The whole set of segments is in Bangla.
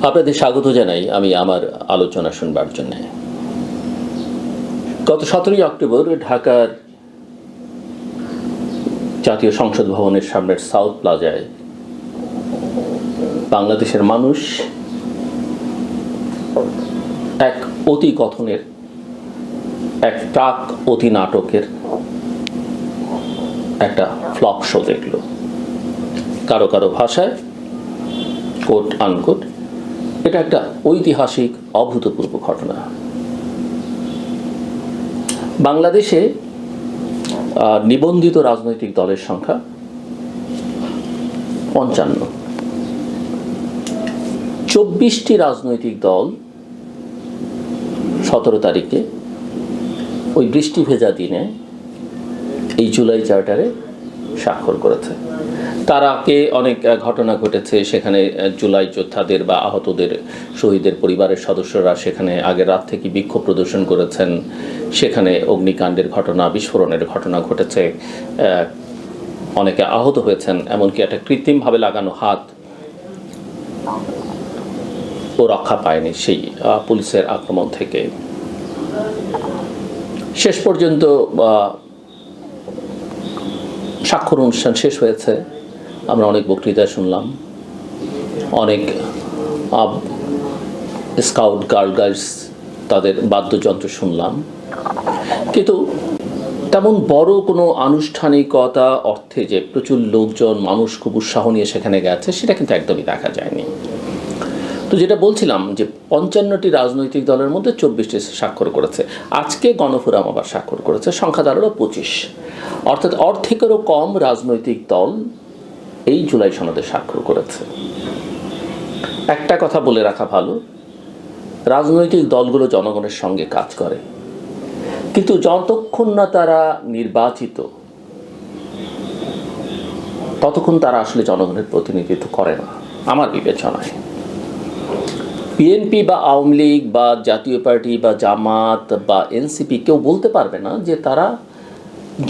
আপনাদের স্বাগত জানাই আমি আমার আলোচনা শুনবার জন্য। গত 17ই অক্টোবর ঢাকার জাতীয় সংসদ ভবনের সামনের সাউথ প্লাজায় বাংলাদেশের মানুষ এক অতি কথনের, এক প্রাক অতি নাটকের একটা ফ্লপ শো দেখল। কারো কারো ভাষায় কোট আনকোট এটা একটা ঐতিহাসিক অভূতপূর্ব ঘটনা। বাংলাদেশে নিবন্ধিত রাজনৈতিক দলের সংখ্যা 55। 24টি রাজনৈতিক দল 17 তারিখে ওই বৃষ্টি ভেজা দিনে এই জুলাই চার্টারে স্বাক্ষর করেছে। তার আগে অনেক ঘটনা ঘটেছে, সেখানে জুলাই যোদ্ধাদের বা আহতদের শহীদের পরিবারের সদস্যরা সেখানে আগের রাত থেকে বিক্ষোভ প্রদর্শন করেছেন, সেখানে অগ্নিকাণ্ডের ঘটনা, বিস্ফোরণের ঘটনা ঘটেছে, অনেকে আহত হয়েছেন, এমনকি একটা কৃত্রিমভাবে লাগানো হাত ও রক্ষা পায়নি সেই পুলিশের আক্রমণ থেকে। শেষ পর্যন্ত স্বাক্ষর অনুষ্ঠান শেষ হয়েছে, আমরা অনেক বক্তৃতা শুনলাম, অনেক স্কাউট গার্লস তাদের বাদ্যযন্ত্র শুনলাম, কিন্তু তেমন বড় কোনো আনুষ্ঠানিকতা অর্থে যে প্রচুর লোকজন, মানুষ খুব উৎসাহ নিয়ে সেখানে গেছে, সেটা কিন্তু একদমই দেখা যায়নি। তো যেটা বলছিলাম যে 55টি রাজনৈতিক দলের মধ্যে 24টি স্বাক্ষর করেছে। আজকে গণফোরাম আবার স্বাক্ষর করেছে, সংখ্যা দাঁড়ালো 25, অর্থাৎ অর্ধেকেরও কম রাজনৈতিক দল এই জুলাই সনদে স্বাক্ষর করেছে। একটা কথা বলে রাখা ভালো, রাজনৈতিক দলগুলো জনগণের সঙ্গে কাজ করে, কিন্তু যতক্ষণ না তারা নির্বাচিত ততক্ষণ তারা আসলে জনগণের প্রতিনিধিত্ব করে না আমার বিবেচনায়। বিএনপি বা আওয়ামী লীগ বা জাতীয় পার্টি বা জামাত বা এনসিপি কেউ বলতে পারবে না যে তারা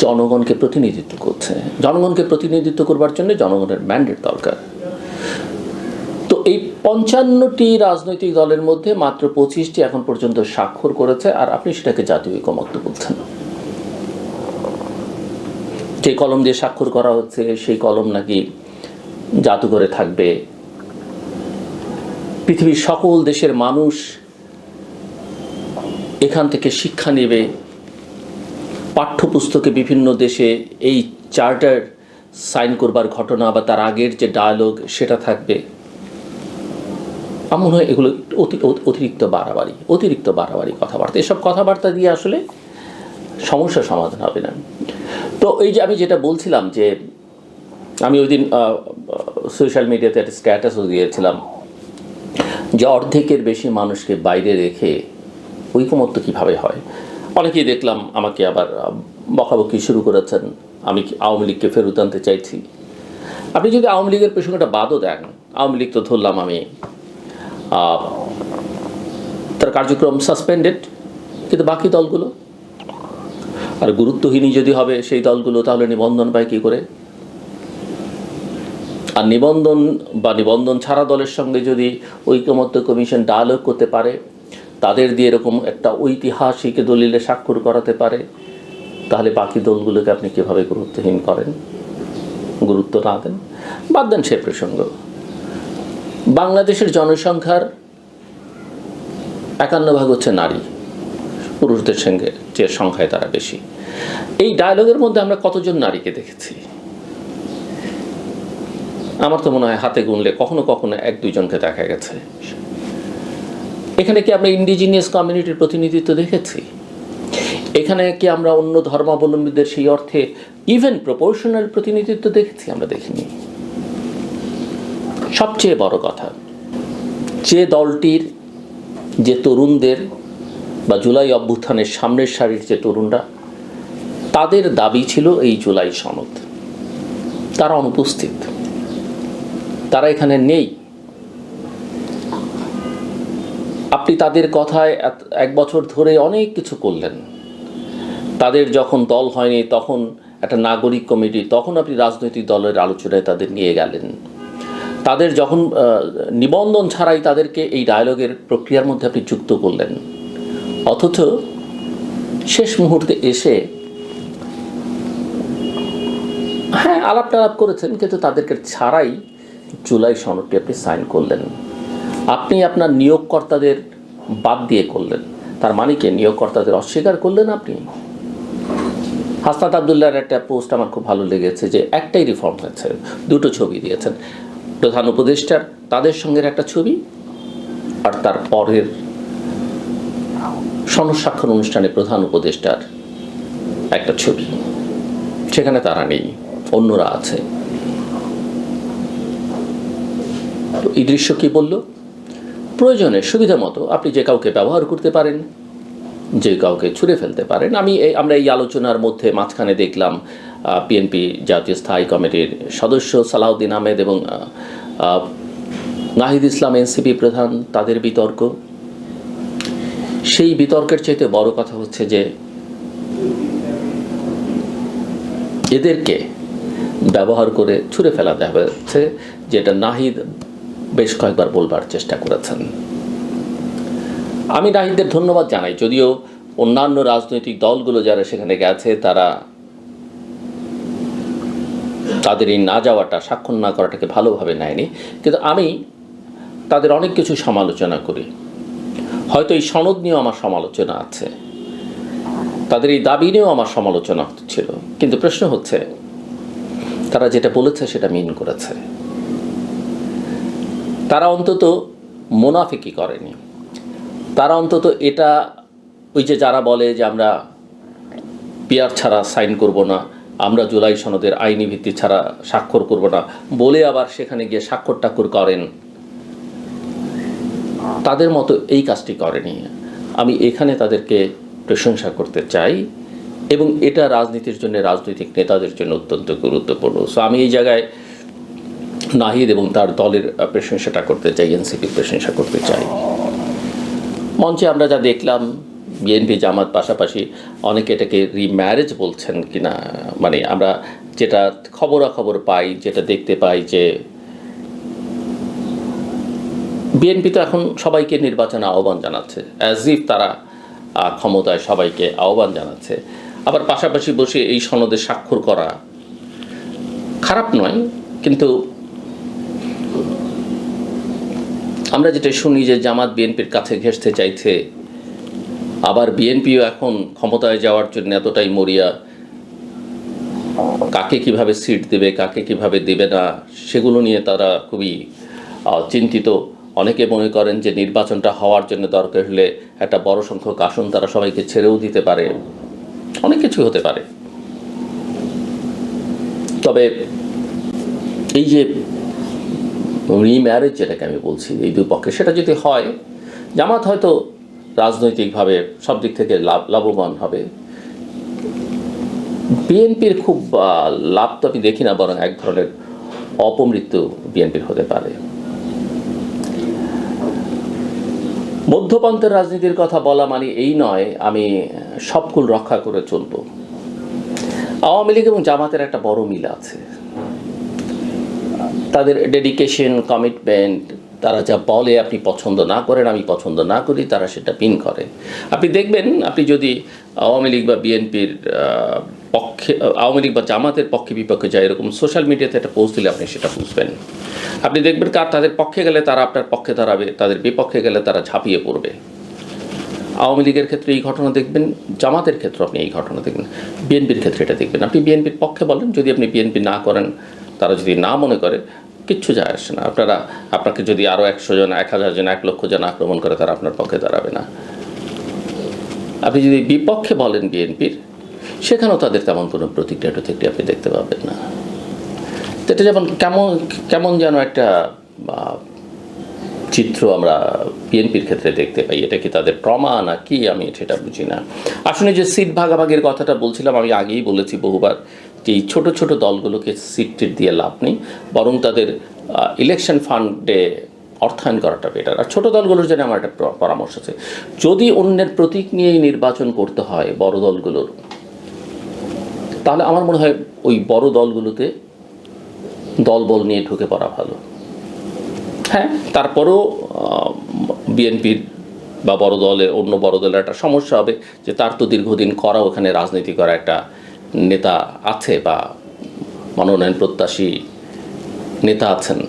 জনগণকে প্রতিনিধিত্ব করছে। জনগণকে প্রতিনিধিত্ব করবার জন্য জনগণের ম্যান্ডেট দরকার। তো এই 55টি রাজনৈতিক দলের মধ্যে মাত্র 25টি এখন পর্যন্ত স্বাক্ষর করেছে, আর আপনি সেটাকে জাতীয় ঐকমত্য বলছেন। যে কলম দিয়ে স্বাক্ষর করা হচ্ছে সেই কলম নাকি জাদুঘরে থাকবে, পৃথিবীর সকল দেশের মানুষ এখান থেকে শিক্ষা নেবে, পাঠ্যপুস্তকে বিভিন্ন দেশে এই চার্টার সাইন করবার ঘটনা বা তার আগের যে ডায়ালগ সেটা থাকবে। আমার মনে হয় এগুলো অতিরিক্ত বাড়াবাড়ি কথাবার্তা। এসব কথাবার্তা দিয়ে আসলে সমস্যার সমাধান হবে না। তো এই যে আমি যেটা বলছিলাম যে আমি ওই দিন সোশ্যাল মিডিয়াতে একটা স্ট্যাটাসও দিয়েছিলাম যে অর্ধেকের বেশি মানুষকে বাইরে রেখে ঐকমত্য কীভাবে হয়। অনেকেই দেখলাম আমাকে আবার বকাবকি শুরু করেছেন, আমি আওয়ামী লীগকে ফেরত আনতে চাইছি। আপনি যদি আওয়ামী লীগের প্রসঙ্গটা বাদও দেন, আওয়ামী লীগ তো ধরলাম আমি তার কার্যক্রম সাসপেন্ডেড, কিন্তু বাকি দলগুলো আর গুরুত্বহীনই যদি হবে সেই দলগুলো, তাহলে নিবন্ধন পায় কী করে? আর নিবন্ধন বা নিবন্ধন ছাড়া দলের সঙ্গে যদি ঐকমত্য কমিশন ডায়ালগ করতে পারে, তাদের দিয়ে এরকম একটা ঐতিহাসিক দলিলে স্বাক্ষর করাতে পারে, তাহলে বাকি দলগুলোকে আপনি কীভাবে গুরুত্বহীন করেন, গুরুত্ব না দেন? বাদ দেন সে প্রসঙ্গ। বাংলাদেশের জনসংখ্যার 51% হচ্ছে নারী, পুরুষদের সঙ্গে যে সংখ্যায় তারা বেশি। এই ডায়ালগের মধ্যে আমরা কতজন নারীকে দেখেছি? আমার তো মনে হয় হাতে গুনলে কখনো কখনো 1-2জনকে দেখা গেছে। এখানে কি আমরা ইন্ডিজিনিয়াস কমিউনিটির প্রতিনিধিত্ব দেখেছি? এখানে কি আমরা অন্য ধর্মাবলম্বীদের সেই অর্থে ইভেন প্রপোর্শনাল প্রতিনিধিত্ব দেখেছি? আমরা দেখিনি। সবচেয়ে বড় কথা, যে দলটির যে তরুণদের বা জুলাই অভ্যুত্থানের সামনের সারির যে তরুণরা, তাদের দাবি ছিল এই জুলাই সনদ, তারা অনুপস্থিত, তারা এখানে নেই। আপনি তাদের কথায় 1 বছর ধরে অনেক কিছু করলেন, তাদের যখন দল হয়নি তখন একটা নাগরিক কমিটি, তখন আপনি রাজনৈতিক দলের আলোচনায় তাদের নিয়ে গেলেন, তাদের যখন নিবন্ধন ছাড়াই তাদেরকে এই ডায়ালগের প্রক্রিয়ার মধ্যে আপনি যুক্ত করলেন, অথচ শেষ মুহূর্তে এসে হ্যাঁ আলাপ টালাপ করেছেন, কিন্তু তাদেরকে ছাড়াই জুলাই সনদটি আপনি সাইন করলেন। আপনি আপনার নিয়োগকর্তাদের বাদ দিয়ে করলেন, তার মানে কি নিয়োগকর্তাদের অস্বীকার করলেন আপনি? হাসনাত আবদুল্লাহর একটা পোস্ট আমার খুব ভালো লেগেছে, যে একটাই রিফর্ম হয়েছে, দুটো ছবি দিয়েছেন, প্রধান উপদেষ্টার তাদের সঙ্গে একটা ছবি আর তার পরের সনদ স্বাক্ষর অনুষ্ঠানে প্রধান উপদেষ্টার একটা ছবি, সেখানে তারা নেই, অন্যরা আছে। তো এই দৃশ্য কি বলল? প্রয়োজনে সুবিধা মতো আপনি যে কাউকে ব্যবহার করতে পারেন, যে কাউকে ছুঁড়ে ফেলতে পারেন। আমরা এই আলোচনার মধ্যে মাঝখানে দেখলাম বিএনপি জাতীয় স্থায়ী কমিটির সদস্য সালাউদ্দিন আহমেদ এবং নাহিদ ইসলাম এনসিপি প্রধান, তাদের বিতর্ক। সেই বিতর্কের চাইতে বড় কথা হচ্ছে যে এদেরকে ব্যবহার করে ছুঁড়ে ফেলা দেওয়া হচ্ছে, যেটা নাহিদ বেশ কয়েকবার বলবার চেষ্টা করেছেন। আমি নাহিদদের ধন্যবাদ জানাই, যদিও অন্যান্য রাজনৈতিক দলগুলো যারা সেখানে গেছে তারা তাদের এই না যাওয়াটা, স্বাক্ষর না করাটাকে ভালোভাবে নেয়নি, কিন্তু আমি তাদের অনেক কিছু সমালোচনা করি। হয়তো এই সনদ নিয়েও আমার সমালোচনা আছে, তাদের এই দাবি নিয়েও আমার সমালোচনা ছিল, কিন্তু প্রশ্ন হচ্ছে তারা যেটা বলেছে সেটা মিন করেছে। তারা অন্তত মুনাফিকি করেনি, তারা অন্তত এটা, ওই যে যারা বলে যে আমরা পিআর ছাড়া সাইন করব না, আমরা জুলাই সনদের আইনি ভিত্তি ছাড়া স্বাক্ষর করব না বলে আবার সেখানে গিয়ে স্বাক্ষর টাক্ষর করেন, তাদের মতো এই কাজটি করেনি। আমি এখানে তাদেরকে প্রশংসা করতে চাই, এবং এটা রাজনীতির জন্য, রাজনৈতিক নেতাদের জন্য অত্যন্ত গুরুত্বপূর্ণ। সো আমি এই জায়গায় নাহিদ এবং তার দলের প্রশংসাটা করতে চাই, এনসিপির প্রশংসা করতে চাই। মঞ্চে আমরা যা দেখলাম, বিএনপি জামাত পাশাপাশি অনেকে এটাকে রিম্যারেজ বলছেন কিনা, মানে আমরা যেটা খবরাখবর পাই, যেটা দেখতে পাই, যে বিএনপি তো এখন সবাইকে নির্বাচনে আহ্বান জানাচ্ছে, অ্যাজ ইফ তারা ক্ষমতায় সবাইকে আহ্বান জানাচ্ছে। আবার পাশাপাশি বসে এই সনদে স্বাক্ষর করা খারাপ নয়, কিন্তু আমরা যেটা শুনি যে জামাত বিএনপির কাছে ঘেঁষতে চাইছে, আবার বিএনপিও এখন ক্ষমতায় যাওয়ার জন্য এতটাই মরিয়া, কাকে কিভাবে সিট দেবে, কাকে কিভাবে দেবে না, সেগুলো নিয়ে তারা খুবই চিন্তিত। অনেকে মনে করেন যে নির্বাচনটা হওয়ার জন্য দরকার হলে একটা বড় সংখ্যক আসন তারা সবাইকে ছেড়েও দিতে পারে, অনেক কিছু হতে পারে। তবে এই যে রিম্যারেজ যেটাকে আমি বলছি এই দুই পক্ষে, সেটা যদি হয়, জামাত হয়তো রাজনৈতিকভাবে সব দিক থেকে লাভবান হবে। বিএনপির খুব লাভ তো আমি দেখি না, বরং এক ধরনের অপমৃত্যু বিএনপির হতে পারে। মধ্যপন্থের রাজনীতির কথা বলা মানে এই নয় আমি সবকুল রক্ষা করে চলব। আওয়ামী লীগ এবং জামাতের একটা বড় মিল আছে, তাদের ডেডিকেশন, কমিটমেন্ট, তারা যা বলে আপনি পছন্দ না করেন, আমি পছন্দ না করি, তারা সেটা পিন করে। আপনি দেখবেন, আপনি যদি আওয়ামী লীগ বা বিএনপির পক্ষে, আওয়ামী লীগ বা জামাতের পক্ষে বিপক্ষে যায়, এরকম সোশ্যাল মিডিয়াতে একটা পোস্ট দিলে আপনি সেটা বুঝবেন। আপনি দেখবেন তাদের পক্ষে গেলে তারা আপনার পক্ষে দাঁড়াবে, তাদের বিপক্ষে গেলে তারা ঝাঁপিয়ে পড়বে। আওয়ামী লীগের ক্ষেত্রে এই ঘটনা দেখবেন, জামাতের ক্ষেত্রে আপনি এই ঘটনা দেখবেন, বিএনপির ক্ষেত্রে এটা দেখবেন। আপনি বিএনপির পক্ষে বলেন, যদি আপনি বিএনপি না করেন, তারা যদি না মনে করে, কিচ্ছু যায় আসে না। আপনাকে যদি আরও 100 জন, 1000 জন, 1 লক্ষ জন আক্রমণ করে, তারা আপনার পক্ষে দাঁড়াবে না। আপনি যদি বিপক্ষে বলেন বিএনপির, সেখানেও তাদের তেমন কোনো প্রতিক্রিয়া আপনি দেখতে পাবেন না। এটা যেমন কেমন যেন একটা চিত্র আমরা বিএনপির ক্ষেত্রে দেখতে পাই। এটা কি তাদের ট্রমা না কি, আমি সেটা বুঝি না। আসলে যে সিট ভাগাভাগির কথাটা বলছিলাম, আমি আগেই বলেছি বহুবার, যে এই ছোটো ছোটো দলগুলোকে সিট দিয়ে লাভ নেই, বরং তাদের ইলেকশন ফান্ডে অর্থায়ন করাটা বেটার। আর ছোটো দলগুলোর জন্য আমার একটা পরামর্শ আছে, যদি অন্যের প্রতীক নিয়েই নির্বাচন করতে হয় বড় দলগুলোর, তাহলে আমার মনে হয় ওই বড় দলগুলোতে দলবল নিয়ে ঢুকে পড়া ভালো। হ্যাঁ, তারপরও বিএনপির বা বড় দলের অন্য বড় দলের একটা সমস্যা হবে যে তার তো দীর্ঘদিন করা ওখানে রাজনীতি করা একটা নেতা আছে বা মনোনয়ন প্রত্যাশী নেতা আছেন।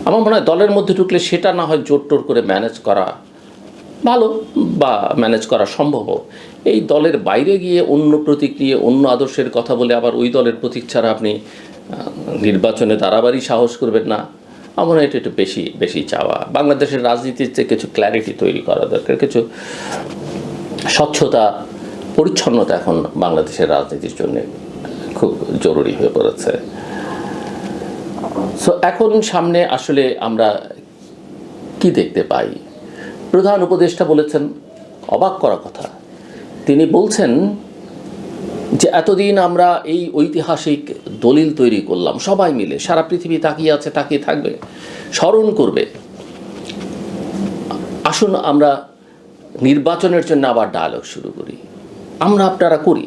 আমার মনে হয় দলের মধ্যে ঢুকলে সেটা না হয় জোর টোর করে ম্যানেজ করা ভালো বা ম্যানেজ করা সম্ভব। এই দলের বাইরে গিয়ে অন্য প্রতীক নিয়ে অন্য আদর্শের কথা বলে আবার ওই দলের প্রতীক ছাড়া আপনি নির্বাচনে দাঁড়াবারই সাহস করবেন না, আমার মনে হয় এটা একটু বেশি বেশি চাওয়া। বাংলাদেশের রাজনীতিতে কিছু ক্ল্যারিটি তৈরি করা দরকার, কিছু স্বচ্ছতা পরিচ্ছন্নতা এখন বাংলাদেশের রাজনীতির জন্য খুব জরুরি হয়ে পড়েছে। সো এখন সামনে আসলে আমরা কি দেখতে পাই? প্রধান উপদেষ্টা বলেছেন অবাক করা কথা, তিনি বলছেন যে এতদিন আমরা এই ঐতিহাসিক দলিল তৈরি করলাম সবাই মিলে, সারা পৃথিবী তাকিয়ে আছে, তাকিয়ে থাকবে, স্মরণ করবে, আসুন আমরা নির্বাচনের জন্য আবার ডায়ালগ শুরু করি, আমরা আপনারা করি,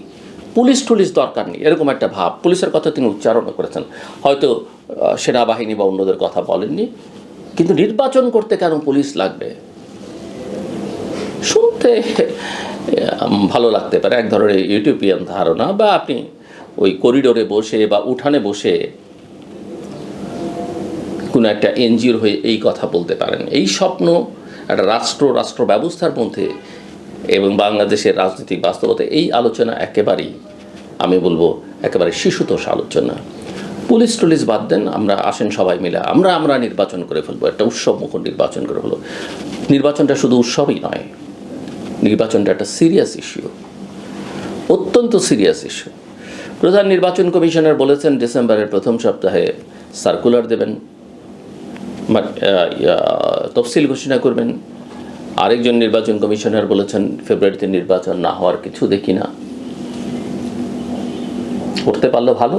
পুলিশ টুলিশ দরকার নেই, এরকম একটা ভাব। পুলিশের কথা তিনি উচ্চারণ করেছেন, হয়তো সেনাবাহিনী বা অন্যদের কথা বলেননি, কিন্তু নির্বাচন করতে কেন পুলিশ লাগবে শুনতে ভালো লাগতে পারে, এক ধরনের ইউটোপিয়ান ধারণা, বা আপনি ওই করিডোরে বসে বা উঠানে বসে কোনো একটা এনজিওর হয়ে এই কথা বলতে পারেন। এই স্বপ্ন একটা রাষ্ট্র ব্যবস্থার মধ্যে এবং বাংলাদেশের রাজনৈতিক বাস্তবতা, এই আলোচনা একেবারেই আমি বলবো একেবারে শিশুতোষ আলোচনা। পুলিশ টুলিশ বাদ দেন, আমরা আসেন সবাই মিলে আমরা নির্বাচন করে ফেলবো, একটা উৎসব মুখর নির্বাচন করে ফেলবো। নির্বাচনটা শুধু উৎসবই নয়, নির্বাচনটা একটা সিরিয়াস ইস্যু, অত্যন্ত সিরিয়াস ইস্যু। প্রধান নির্বাচন কমিশনার বলেছেন ডিসেম্বরের প্রথম সপ্তাহে সার্কুলার দেবেন, তফসিল ঘোষণা করবেন। আরেকজন নির্বাচন কমিশনার বলেছেন ফেব্রুয়ারিতে নির্বাচন না হওয়ার কিছু দেখি না, করতে পারলে ভালো,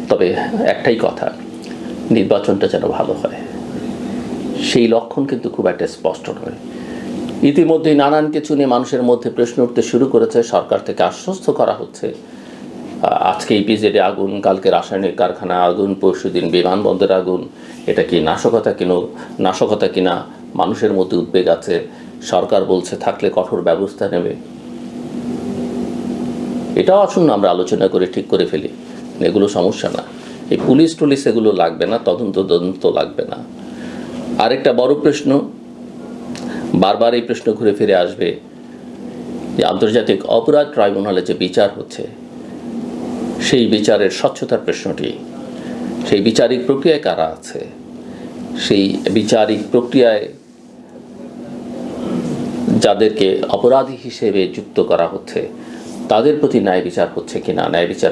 তবে একটাই কথা, নির্বাচনটা যেন ভালো হয়, সেই লক্ষণ কিন্তু খুব একটা স্পষ্ট নয়। ইতিমধ্যেই নানান কিছু নিয়ে মানুষের মধ্যে প্রশ্ন উঠতে শুরু করেছে, সরকার থেকে আশ্বস্ত করা হচ্ছে আজকে ইপিজেডে আগুন, কালকে রাসায়নিক কারখানা আগুন, পরশুদিন বিমানবন্দরে আগুন, এটা কি নাশকতা কিনা মানুষের মধ্যে উদ্বেগ আছে। সরকার বলছে থাকলে কঠোর ব্যবস্থা নেবে। এটাও আসুন আমরা আলোচনা করে ঠিক করে ফেলি, এগুলো সমস্যা না, এই পুলিশ টুলিশ এগুলো লাগবে না, তদন্ত লাগবে না। আরেকটা বড় প্রশ্ন, বারবার এই প্রশ্ন ঘুরে ফিরে আসবে, যে আন্তর্জাতিক অপরাধ ট্রাইব্যুনালে যে বিচার হচ্ছে, সেই বিচারের স্বচ্ছতার প্রশ্নটি, সেই বিচারিক প্রক্রিয়ায় কারা আছে, সেই বিচারিক প্রক্রিয়ায় যাদেরকে অপরাধী হিসেবে যুক্ত করা হচ্ছে তাদের প্রতি ন্যায় বিচার হচ্ছে কিনা, ন্যায় বিচার